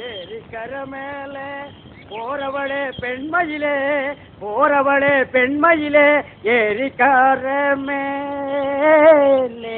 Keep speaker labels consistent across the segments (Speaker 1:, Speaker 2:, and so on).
Speaker 1: ஏரிக்கர மேலே போறவளே பெண்மயிலே போறவளே பெண்மயிலே ஏரிக்கர மேலே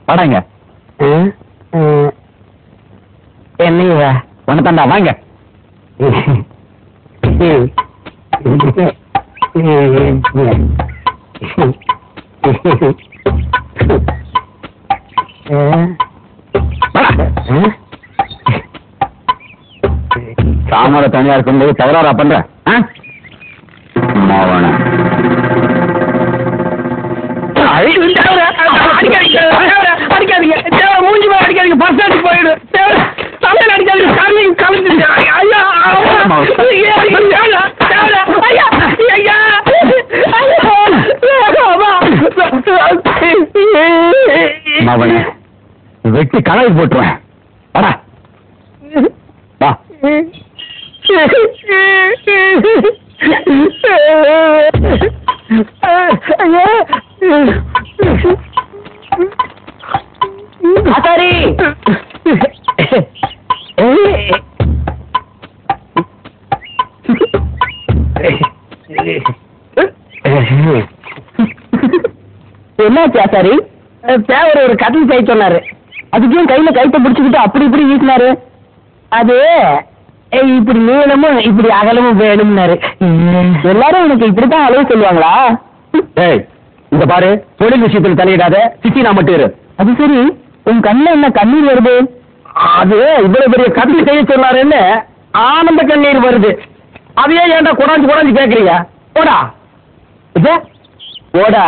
Speaker 2: படங்க
Speaker 1: என்னையா
Speaker 2: வணக்கம்டா வாங்க. சாமர தனியா இருக்கும்போது தகராறா பண்ற
Speaker 1: அடிக்காதீங்க மூஞ்சி மேல அடிக்காதீங்க பஸ் ஸ்டாண்ட் போயிடு தமிழ் அடிக்காதீங்க கல்வி கலந்துருச்சு ஐயா
Speaker 2: மவனே வெட்டி கலவி போட்டுருவேன். வாடா வா.
Speaker 1: ஆசாரி என்னாச்சு ஆசாரி? தேவர் ஒரு கட்டில் செய்ய சொன்னாரு. அதுக்கும் கையில கைத்த பிடிச்சுக்கிட்டு அப்படி இப்படி வீசினாரு. அது இப்படி நீளமும் இப்படி அகலமும் வேணும்னாரு. எல்லாரும் எனக்கு இப்படித்தான் அளவு சொல்லுவாங்களா?
Speaker 2: இந்த பாரு, தொழில் விஷயத்தில் தலையிடாத, சிட்டி நான் மட்டும் இரு.
Speaker 1: அது சரி, உன் கண்ணில் என்ன கண்ணீர் வருது?
Speaker 2: அது இவ்வளவு பெரிய கட்டில் செய்ய சொன்னாருன்னு ஆனந்த கண்ணீர் வருது. அதையே ஏன்டா குடாஞ்சு குடாஞ்சு கேட்கறீங்க? போடா போடா.